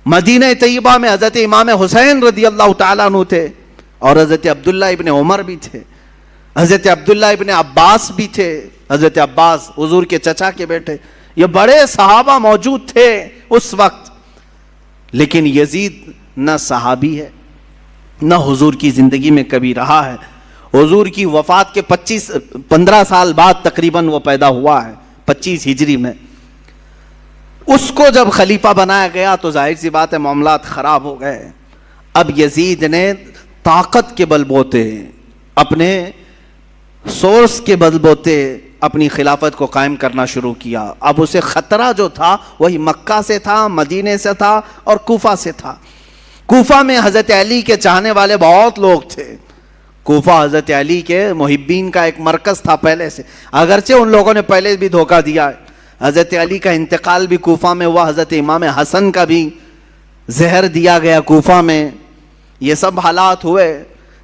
مدینہ طیبہ میں حضرت امام حسین رضی اللہ تعالیٰ عنہ تھے, اور حضرت عبداللہ ابن عمر بھی تھے, حضرت عبداللہ ابن عباس بھی تھے. حضرت عباس حضور کے چچا کے بیٹے. یہ بڑے صحابہ موجود تھے اس وقت. لیکن یزید نہ صحابی ہے, نہ حضور کی زندگی میں کبھی رہا ہے. حضور کی وفات کے 15 سال بعد تقریباً وہ پیدا ہوا ہے, 25 ہجری میں. اس کو جب خلیفہ بنایا گیا تو ظاہر سی بات ہے معاملات خراب ہو گئے. اب یزید نے طاقت کے بل بوتے, اپنے سورس کے بل بوتے اپنی خلافت کو قائم کرنا شروع کیا. اب اسے خطرہ جو تھا وہی مکہ سے تھا, مدینے سے تھا, اور کوفہ سے تھا. کوفہ میں حضرت علی کے چاہنے والے بہت لوگ تھے. کوفہ حضرت علی کے محبین کا ایک مرکز تھا پہلے سے, اگرچہ ان لوگوں نے پہلے بھی دھوکہ دیا ہے. حضرت علی کا انتقال بھی کوفہ میں ہوا, حضرت امام حسن کا بھی زہر دیا گیا کوفہ میں. یہ سب حالات ہوئے,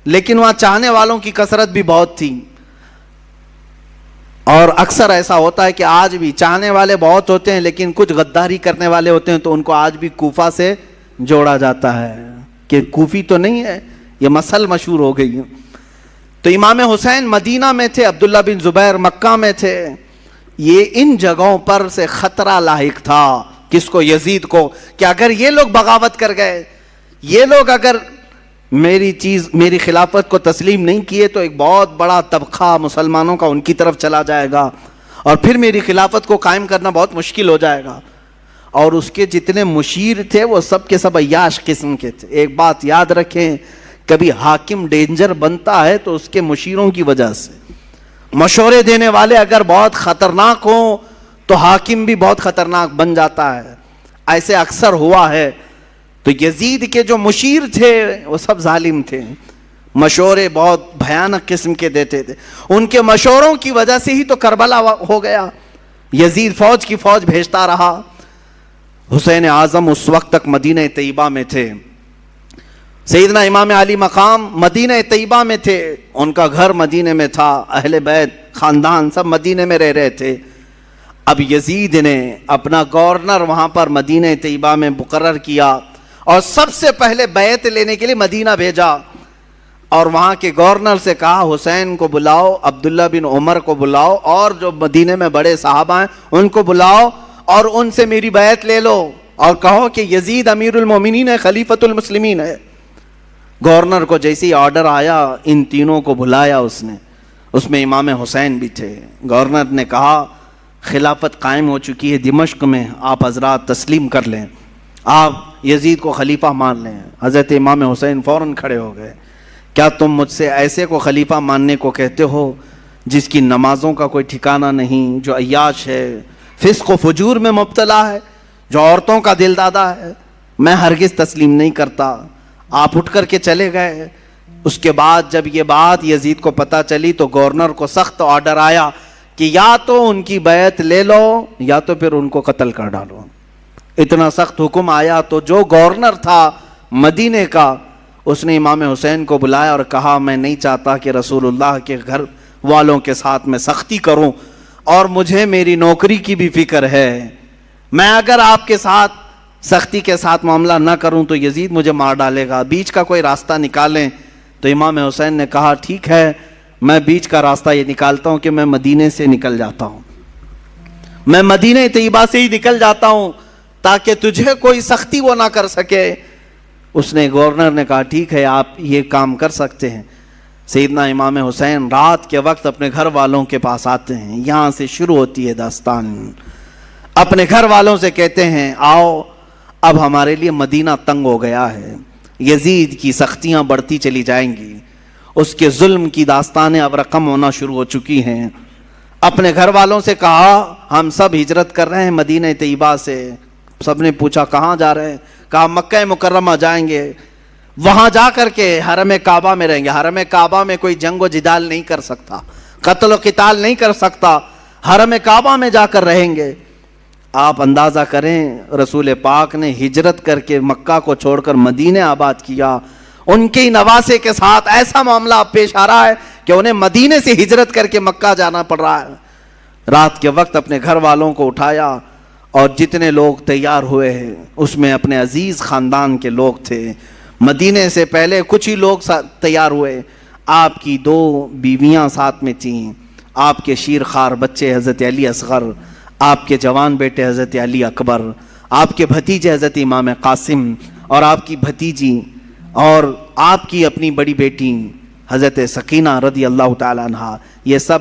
لیکن وہاں چاہنے والوں کی کثرت بھی بہت تھی. اور اکثر ایسا ہوتا ہے کہ آج بھی چاہنے والے بہت ہوتے ہیں, لیکن کچھ غداری کرنے والے ہوتے ہیں, تو ان کو آج بھی کوفہ سے جوڑا جاتا ہے کہ کوفی تو نہیں ہے. یہ مسل مشہور ہو گئی. تو امام حسین مدینہ میں تھے, عبداللہ بن زبیر مکہ میں تھے. یہ ان جگہوں پر سے خطرہ لاحق تھا کس کو, یزید کو, کہ اگر یہ لوگ بغاوت کر گئے, یہ لوگ اگر میری خلافت کو تسلیم نہیں کیے, تو ایک بہت بڑا طبقہ مسلمانوں کا ان کی طرف چلا جائے گا, اور پھر میری خلافت کو قائم کرنا بہت مشکل ہو جائے گا. اور اس کے جتنے مشیر تھے وہ سب کے سب عیاش قسم کے تھے. ایک بات یاد رکھیں, کبھی حاکم ڈینجر بنتا ہے تو اس کے مشیروں کی وجہ سے. مشورے دینے والے اگر بہت خطرناک ہوں تو حاکم بھی بہت خطرناک بن جاتا ہے. ایسے اکثر ہوا ہے. تو یزید کے جو مشیر تھے وہ سب ظالم تھے, مشورے بہت بھیانک قسم کے دیتے تھے. ان کے مشوروں کی وجہ سے ہی تو کربلا ہو گیا. یزید فوج کی فوج بھیجتا رہا. حسین اعظم اس وقت تک مدینہ طیبہ میں تھے. سیدنا امام علی مقام مدینہ طیبہ میں تھے, ان کا گھر مدینہ میں تھا, اہل بیت خاندان سب مدینہ میں رہ رہے تھے. اب یزید نے اپنا گورنر وہاں پر مدینہ طیبہ میں مقرر کیا, اور سب سے پہلے بیعت لینے کے لیے مدینہ بھیجا. اور وہاں کے گورنر سے کہا حسین کو بلاؤ, عبداللہ بن عمر کو بلاؤ, اور جو مدینہ میں بڑے صحابہ ہیں ان کو بلاؤ, اور ان سے میری بیعت لے لو, اور کہو کہ یزید امیر المومنین ہے, خلیفۃ المسلمین ہے. گورنر کو جیسے ہی آرڈر آیا ان تینوں کو بلایا اس نے, اس میں امام حسین بھی تھے. گورنر نے کہا خلافت قائم ہو چکی ہے دمشق میں, آپ حضرات تسلیم کر لیں, آپ یزید کو خلیفہ مان لیں. حضرت امام حسین فوراً کھڑے ہو گئے. کیا تم مجھ سے ایسے کو خلیفہ ماننے کو کہتے ہو جس کی نمازوں کا کوئی ٹھکانہ نہیں, جو عیاش ہے, فسق و فجور میں مبتلا ہے, جو عورتوں کا دل دادا ہے؟ میں ہرگز تسلیم نہیں کرتا. آپ اٹھ کر کے چلے گئے. اس کے بعد جب یہ بات یزید کو پتہ چلی تو گورنر کو سخت آرڈر آیا کہ یا تو ان کی بیعت لے لو یا تو پھر ان کو قتل کر ڈالو. اتنا سخت حکم آیا. تو جو گورنر تھا مدینے کا, اس نے امام حسین کو بلایا اور کہا میں نہیں چاہتا کہ رسول اللہ کے گھر والوں کے ساتھ میں سختی کروں, اور مجھے میری نوکری کی بھی فکر ہے. میں اگر آپ کے ساتھ سختی کے ساتھ معاملہ نہ کروں تو یزید مجھے مار ڈالے گا, بیچ کا کوئی راستہ نکالیں. تو امام حسین نے کہا ٹھیک ہے, میں بیچ کا راستہ یہ نکالتا ہوں کہ میں مدینے سے نکل جاتا ہوں, میں مدینہ طیبہ سے ہی نکل جاتا ہوں تاکہ تجھے کوئی سختی وہ نہ کر سکے. اس نے گورنر نے کہا ٹھیک ہے آپ یہ کام کر سکتے ہیں. سیدنا امام حسین رات کے وقت اپنے گھر والوں کے پاس آتے ہیں. یہاں سے شروع ہوتی ہے داستان. اپنے گھر والوں سے کہتے ہیں آؤ اب ہمارے لیے مدینہ تنگ ہو گیا ہے، یزید کی سختیاں بڑھتی چلی جائیں گی، اس کے ظلم کی داستانیں اب رقم ہونا شروع ہو چکی ہیں۔ اپنے گھر والوں سے کہا ہم سب ہجرت کر رہے ہیں مدینہ طیبہ سے۔ سب نے پوچھا کہاں جا رہے ہیں؟ کہا مکہ مکرمہ جائیں گے، وہاں جا کر کے حرم کعبہ میں رہیں گے۔ حرم کعبہ میں کوئی جنگ و جدال نہیں کر سکتا، قتل و قتال نہیں کر سکتا، حرم کعبہ میں جا کر رہیں گے۔ آپ اندازہ کریں رسول پاک نے ہجرت کر کے مکہ کو چھوڑ کر مدینہ آباد کیا، ان کے نواسے کے ساتھ ایسا معاملہ پیش آ رہا ہے کہ انہیں مدینے سے ہجرت کر کے مکہ جانا پڑ رہا ہے۔ رات کے وقت اپنے گھر والوں کو اٹھایا اور جتنے لوگ تیار ہوئے ہیں اس میں اپنے عزیز خاندان کے لوگ تھے۔ مدینے سے پہلے کچھ ہی لوگ تیار ہوئے، آپ کی 2 بیویاں ساتھ میں تھیں، آپ کے شیرخوار بچے حضرت علی اصغر، آپ کے جوان بیٹے حضرت علی اکبر، آپ کے بھتیجے حضرت امام قاسم اور آپ کی بھتیجی اور آپ کی اپنی بڑی بیٹی حضرت سکینہ رضی اللہ تعالیٰ عنہ، یہ سب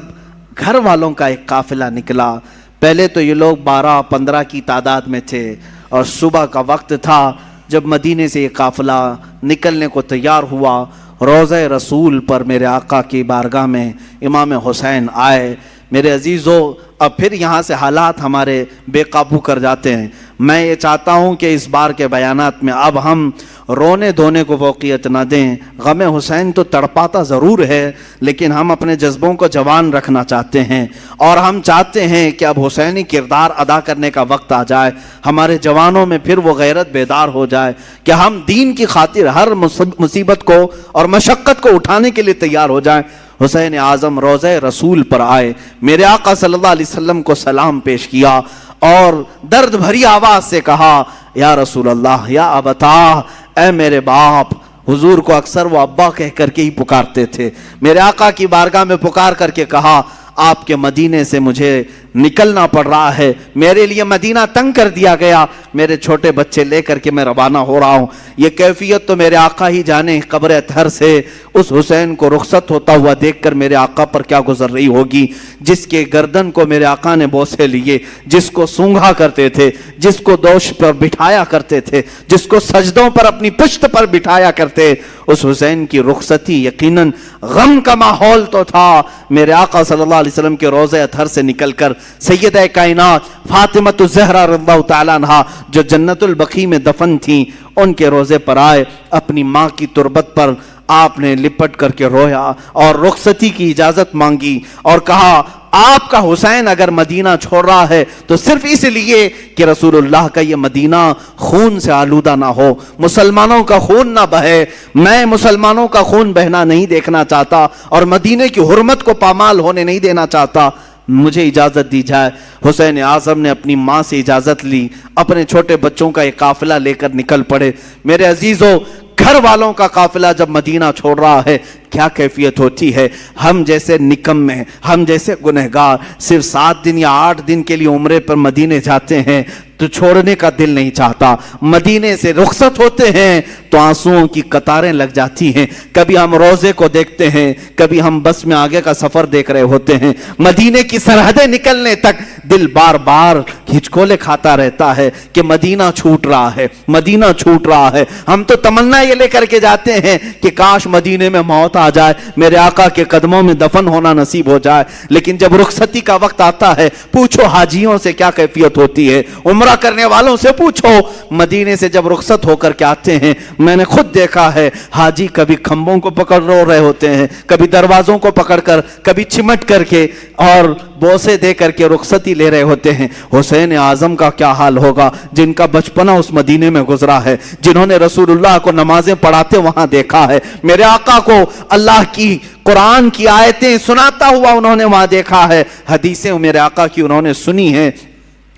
گھر والوں کا ایک قافلہ نکلا۔ پہلے تو یہ لوگ 12-15 کی تعداد میں تھے اور صبح کا وقت تھا جب مدینے سے یہ قافلہ نکلنے کو تیار ہوا۔ روضہ رسول پر میرے آقا کی بارگاہ میں امام حسین آئے۔ میرے عزیزو، اب پھر یہاں سے حالات ہمارے بے قابو کر جاتے ہیں۔ میں یہ چاہتا ہوں کہ اس بار کے بیانات میں اب ہم رونے دھونے کو فوقیت نہ دیں۔ غم حسین تو تڑپاتا ضرور ہے، لیکن ہم اپنے جذبوں کو جوان رکھنا چاہتے ہیں اور ہم چاہتے ہیں کہ اب حسینی کردار ادا کرنے کا وقت آ جائے، ہمارے جوانوں میں پھر وہ غیرت بیدار ہو جائے کہ ہم دین کی خاطر ہر مصیبت کو اور مشقت کو اٹھانے کے لیے تیار ہو جائیں۔ حسین اعظم روضہ رسول پر آئے، میرے آقا صلی اللہ علیہ وسلم کو سلام پیش کیا اور درد بھری آواز سے کہا یا رسول اللہ، یا ابتا، اے میرے باپ۔ حضور کو اکثر وہ ابا کہہ کر کے ہی پکارتے تھے۔ میرے آقا کی بارگاہ میں پکار کر کے کہا آپ کے مدینے سے مجھے نکلنا پڑ رہا ہے، میرے لیے مدینہ تنگ کر دیا گیا، میرے چھوٹے بچے لے کر کے میں روانہ ہو رہا ہوں۔ یہ کیفیت تو میرے آقا ہی جانے، قبر اطہر سے اس حسین کو رخصت ہوتا ہوا دیکھ کر میرے آقا پر کیا گزر رہی ہوگی، جس کے گردن کو میرے آقا نے بوسے لیے، جس کو سونگھا کرتے تھے، جس کو دوش پر بٹھایا کرتے تھے، جس کو سجدوں پر اپنی پشت پر بٹھایا کرتے۔ اس حسین کی رخصتی یقیناً غم کا ماحول تو تھا۔ میرے آقا صلی اللہ علیہ وسلم کے روضہ اطہر سے نکل کر سیدہ کائنات فاطمہ الزہرا رضی اللہ تعالیٰ عنہا جو جنت البقیع میں دفن تھیں، ان کے روضے پر آئے، اپنی ماں کی تربت پر آپ نے لپٹ کر کے رویا اور رخصتی کی اجازت مانگی اور کہا آپ کا حسین اگر مدینہ چھوڑ رہا ہے تو صرف اس لیے کہ رسول اللہ کا یہ مدینہ خون سے آلودہ نہ ہو، مسلمانوں کا خون نہ بہے، میں مسلمانوں کا خون بہنا نہیں دیکھنا چاہتا اور مدینے کی حرمت کو پامال ہونے نہیں دینا چاہتا، مجھے اجازت دی جائے۔ حسین اعظم نے اپنی ماں سے اجازت لی، اپنے چھوٹے بچوں کا ایک قافلہ لے کر نکل پڑے۔ میرے عزیزوں، گھر والوں کا قافلہ جب مدینہ چھوڑ رہا ہے کیا کیفیت ہوتی ہے۔ ہم جیسے نکمے، ہم جیسے گنہگار صرف 7 دن یا 8 دن کے لیے عمرے پر مدینے جاتے ہیں تو چھوڑنے کا دل نہیں چاہتا، مدینے سے رخصت ہوتے ہیں تو آنسوؤں کی قطاریں لگ جاتی ہیں۔ کبھی ہم روزے کو دیکھتے ہیں، کبھی ہم بس میں آگے کا سفر دیکھ رہے ہوتے ہیں، مدینے کی سرحدیں نکلنے تک دل بار بار ہچکولے کھاتا رہتا ہے کہ مدینہ چھوٹ رہا ہے، مدینہ چھوٹ رہا ہے۔ ہم تو تمنا یہ لے کر کے جاتے ہیں کہ کاش مدینے میں موت آ جائے، میرے آقا کے قدموں میں دفن ہونا نصیب ہو جائے، لیکن جب رخصتی کا وقت آتا ہے پوچھو حاجیوں سے کیا کیفیت ہوتی ہے، عمرہ کرنے والوں سے پوچھو، مدینے سے جب رخصت ہو کر کے آتے ہیں میں نے خود دیکھا ہے حاجی کبھی کھمبوں کو پکڑ رو رہے ہوتے ہیں، کبھی دروازوں کو پکڑ کر، کبھی چمٹ کر کے اور بوسے دے کر کے رخصتی لے رہے ہوتے ہیں۔ حسین اعظم کا کیا حال ہوگا جن کا بچپنا اس مدینے میں گزرا ہے، جنہوں نے رسول اللہ کو نمازیں پڑھاتے وہاں دیکھا ہے، میرے آقا کو اللہ کی قرآن کی آیتیں سناتا ہوا انہوں نے وہاں دیکھا ہے، حدیثیں میرے آقا کی انہوں نے سنی ہیں،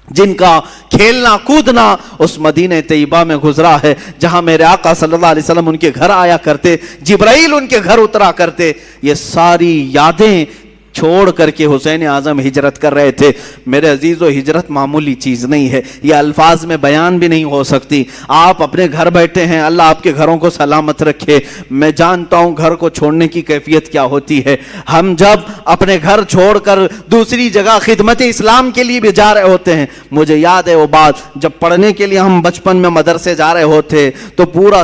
جن کا کھیلنا کودنا اس مدینہ طیبہ میں گزرا ہے جہاں میرے آقا صلی اللہ علیہ وسلم ان کے گھر آیا کرتے، جبرائیل ان کے گھر اترا کرتے۔ یہ ساری یادیں چھوڑ کر کے حسین اعظم ہجرت کر رہے تھے۔ میرے عزیزو، ہجرت معمولی چیز نہیں ہے، یہ الفاظ میں بیان بھی نہیں ہو سکتی۔ آپ اپنے گھر بیٹھے ہیں، اللہ آپ کے گھروں کو سلامت رکھے۔ میں جانتا ہوں گھر کو چھوڑنے کی کیفیت کیا ہوتی ہے۔ ہم جب اپنے گھر چھوڑ کر دوسری جگہ خدمت اسلام کے لیے بھی جا رہے ہوتے ہیں، مجھے یاد ہے وہ بات جب پڑھنے کے لیے ہم بچپن میں مدرسے جا رہے ہوتے تو پورا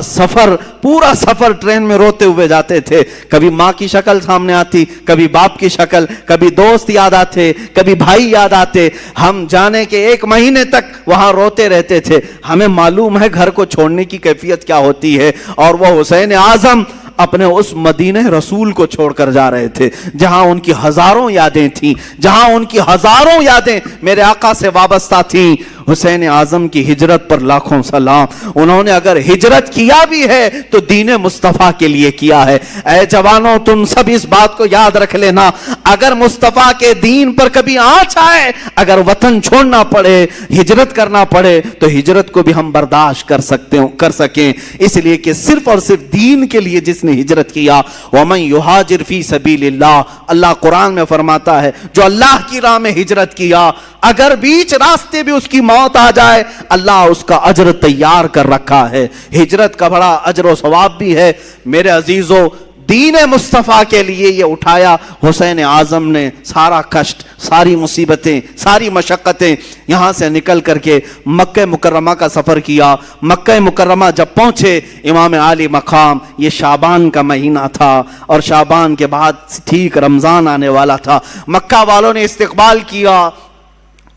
سفر ٹرین میں روتے ہوئے جاتے تھے۔ کبھی ماں کی شکل سامنے آتی، کبھی باپ کی شکل، کبھی دوست یاد آتے، کبھی بھائی یاد آتے۔ ہم جانے کے 1 مہینے تک وہاں روتے رہتے تھے۔ ہمیں معلوم ہے گھر کو چھوڑنے کی کیفیت کیا ہوتی ہے، اور وہ حسین اعظم اپنے اس مدینہ رسول کو چھوڑ کر جا رہے تھے جہاں ان کی ہزاروں یادیں تھیں، جہاں ان کی ہزاروں یادیں میرے آقا سے وابستہ تھیں۔ حسین اعظم کی ہجرت پر لاکھوں سلام۔ انہوں نے اگر ہجرت کیا بھی ہے تو دین مصطفیٰ کے لیے کیا ہے۔ اے جوانوں، تم سب اس بات کو یاد رکھ لینا، اگر مصطفیٰ کے دین پر کبھی آنچ آئے، اگر وطن چھوڑنا پڑے، ہجرت کرنا پڑے، تو ہجرت کو بھی ہم برداشت کر سکیں، اس لیے کہ صرف اور صرف دین کے لیے جس نے ہجرت کیا، وَمَن يُهَاجِرْ فِي سَبِيلِ اللَّهِ، اللہ قرآن میں فرماتا ہے جو اللہ کی راہ میں ہجرت کیا، اگر بیچ راستے بھی اس کی موت آ جائے، اللہ اس کا اجر تیار کر رکھا ہے۔ ہجرت کا بڑا اجر و ثواب بھی ہے۔ میرے عزیزو، دین مصطفیٰ کے لیے یہ اٹھایا حسین اعظم نے، سارا کشٹ، ساری مصیبتیں، ساری مشقتیں، یہاں سے نکل کر کے مکہ مکرمہ کا سفر کیا۔ مکہ مکرمہ جب پہنچے، امام عالی مقام، یہ شعبان کا مہینہ تھا، اور شعبان کے بعد ٹھیک رمضان آنے والا تھا۔ مکہ والوں نے استقبال کیا،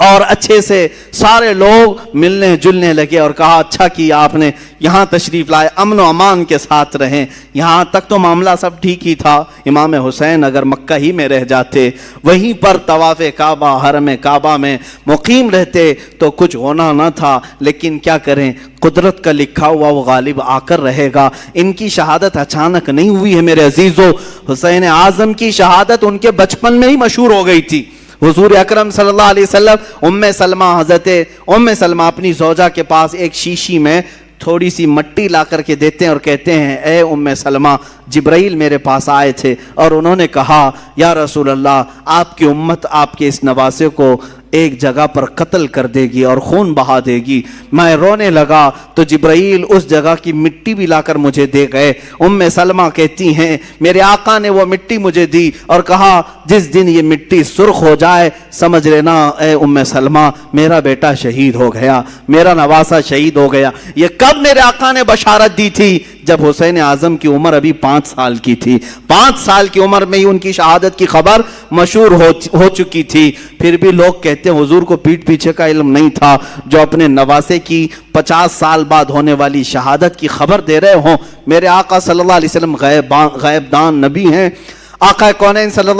اور اچھے سے سارے لوگ ملنے جلنے لگے، اور کہا اچھا کیا آپ نے یہاں تشریف لائے، امن و امان کے ساتھ رہیں۔ یہاں تک تو معاملہ سب ٹھیک ہی تھا۔ امام حسین اگر مکہ ہی میں رہ جاتے، وہیں پر طواف کعبہ، حرم کعبہ میں مقیم رہتے، تو کچھ ہونا نہ تھا۔ لیکن کیا کریں، قدرت کا لکھا ہوا وہ غالب آ کر رہے گا۔ ان کی شہادت اچانک نہیں ہوئی ہے میرے عزیزو، حسین اعظم کی شہادت ان کے بچپن میں ہی مشہور ہو گئی تھی۔ حضور اکرم صلی اللہ علیہ وسلم حضرت ام سلمہ اپنی زوجہ کے پاس ایک شیشی میں تھوڑی سی مٹی لا کر کے دیتے ہیں اور کہتے ہیں، اے ام سلمہ، جبرائیل میرے پاس آئے تھے اور انہوں نے کہا یا رسول اللہ، آپ کی امت آپ کے اس نواسے کو ایک جگہ پر قتل کر دے گی اور خون بہا دے گی۔ میں رونے لگا تو جبرائیل اس جگہ کی مٹی بھی لا کر مجھے دے گئے۔ ام سلمہ کہتی ہیں میرے آقا نے وہ مٹی مجھے دی اور کہا جس دن یہ مٹی سرخ ہو جائے سمجھ لینا اے ام سلمہ میرا بیٹا شہید ہو گیا، میرا نواسہ شہید ہو گیا۔ یہ کب میرے آقا نے بشارت دی تھی؟ جب حسین اعظم کی عمر ابھی 5 سال کی تھی۔ 5 سال کی عمر میں ہی ان کی شہادت کی خبر مشہور ہو چکی تھی۔ پھر بھی لوگ کہتے ہیں حضور کو پیٹھ پیچھے کا علم نہیں تھا، جو اپنے نواسے کی 50 سال بعد ہونے والی شہادت کی خبر دے رہے ہوں۔ میرے آقا صلی اللہ علیہ وسلم غیب دان نبی ہیں۔ آقا کونین صلی اللہ